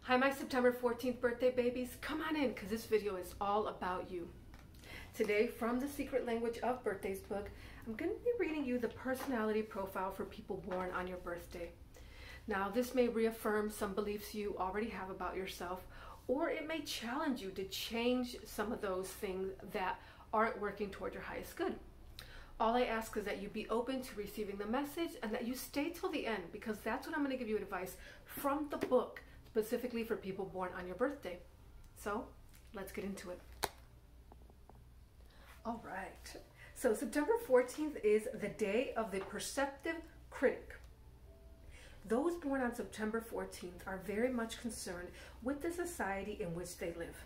Hi, my September 14th birthday babies. Come on in, because this video is all about you. Today, from The Secret Language of Birthdays book, I'm going to be reading you the personality profile for people born on your birthday. Now, this may reaffirm some beliefs you already have about yourself, or it may challenge you to change some of those things that aren't working toward your highest good. All I ask is that you be open to receiving the message and that you stay till the end, because that's what I'm going to give you advice from the book, specifically for people born on your birthday. So let's get into it. All right. So September 14th is the day of the perceptive critic. Those born on September 14th are very much concerned with the society in which they live.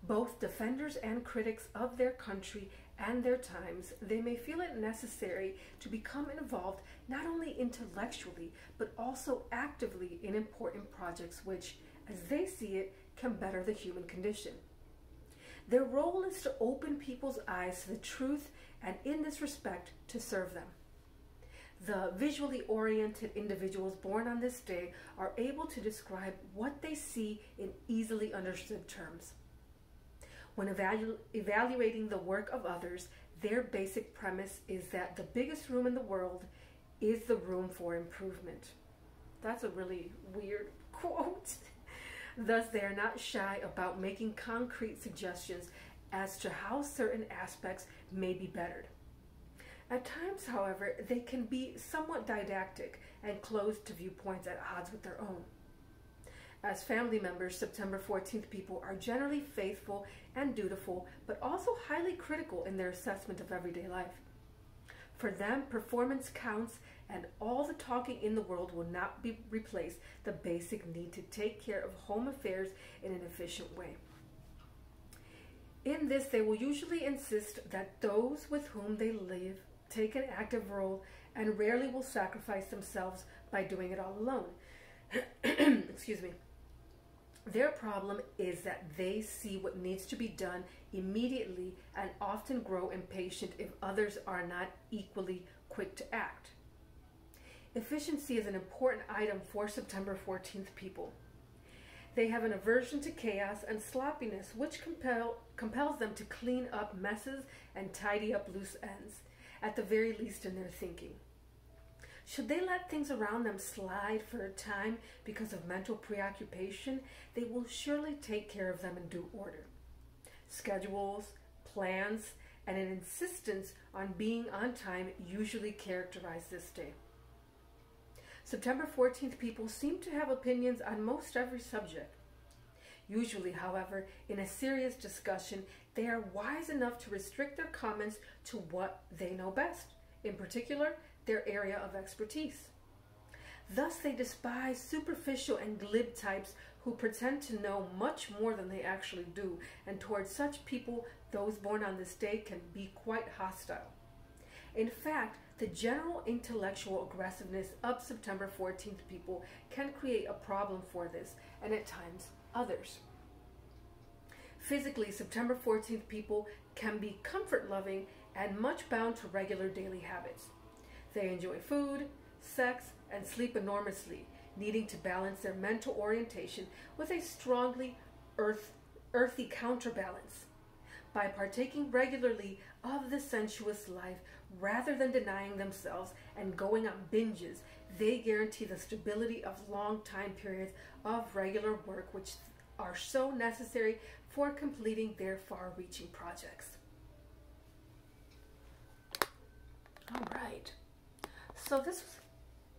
Both defenders and critics of their country and their times, they may feel it necessary to become involved not only intellectually, but also actively in important projects which, as they see it, can better the human condition. Their role is to open people's eyes to the truth and, in this respect, to serve them. The visually oriented individuals born on this day are able to describe what they see in easily understood terms. When evaluating the work of others, their basic premise is that the biggest room in the world is the room for improvement. That's a really weird quote. Thus, they are not shy about making concrete suggestions as to how certain aspects may be bettered. At times, however, they can be somewhat didactic and closed to viewpoints at odds with their own. As family members, September 14th people are generally faithful and dutiful, but also highly critical in their assessment of everyday life. For them, performance counts, and all the talking in the world will not replace the basic need to take care of home affairs in an efficient way. In this, they will usually insist that those with whom they live take an active role and rarely will sacrifice themselves by doing it all alone. Excuse me. Their problem is that they see what needs to be done immediately and often grow impatient if others are not equally quick to act. Efficiency is an important item for September 14th people. They have an aversion to chaos and sloppiness, which compels them to clean up messes and tidy up loose ends, at the very least in their thinking. Should they let things around them slide for a time because of mental preoccupation, they will surely take care of them in due order. Schedules, plans, and an insistence on being on time usually characterize this day. September 14th people seem to have opinions on most every subject. Usually, however, in a serious discussion, they are wise enough to restrict their comments to what they know best, in particular, their area of expertise. Thus, they despise superficial and glib types who pretend to know much more than they actually do, and towards such people, those born on this day can be quite hostile. In fact, the general intellectual aggressiveness of September 14th people can create a problem for this, and at times, others. Physically, September 14th people can be comfort-loving and much bound to regular daily habits. They enjoy food, sex, and sleep enormously, needing to balance their mental orientation with a strongly earthy counterbalance. By partaking regularly of the sensuous life, rather than denying themselves and going on binges, they guarantee the stability of long time periods of regular work, which are so necessary for completing their far-reaching projects. All right. So this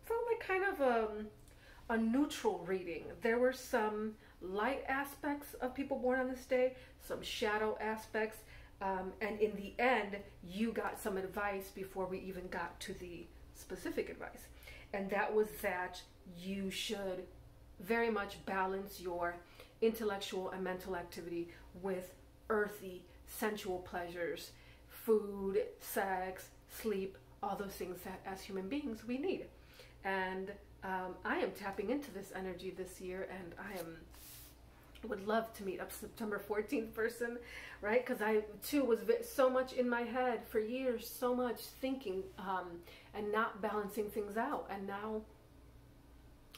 felt like kind of a neutral reading. There were some light aspects of people born on this day, some shadow aspects, and in the end, you got some advice before we even got to the specific advice. And that was that you should very much balance your intellectual and mental activity with earthy, sensual pleasures, food, sex, sleep, all those things that as human beings we need. And I am tapping into this energy this year, and I would love to meet a September 14th person, right? Because I too was so much in my head for years, so much thinking and not balancing things out. And now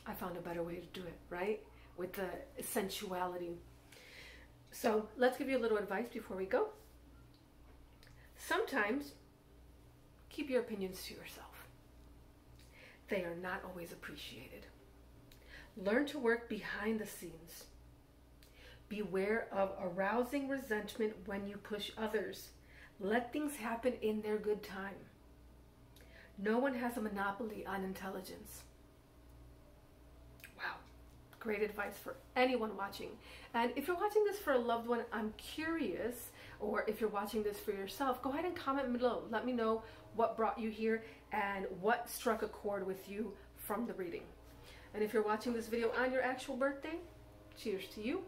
I found a better way to do it, right? with the sensuality. So let's give you a little advice before we go. Sometimes keep your opinions to yourself. They are not always appreciated. Learn to work behind the scenes. Beware of arousing resentment when you push others. Let things happen in their good time. No one has a monopoly on intelligence. Wow, great advice for anyone watching. And if you're watching this for a loved one, I'm curious, or if you're watching this for yourself, go ahead and comment below. Let me know what brought you here and what struck a chord with you from the reading. And if you're watching this video on your actual birthday, cheers to you.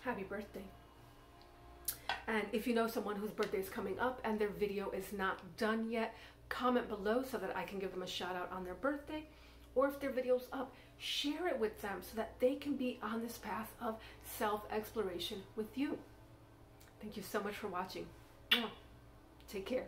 Happy birthday. And if you know someone whose birthday is coming up and their video is not done yet, comment below so that I can give them a shout out on their birthday. Or if their video's up, share it with them so that they can be on this path of self-exploration with you. Thank you so much for watching. Take care.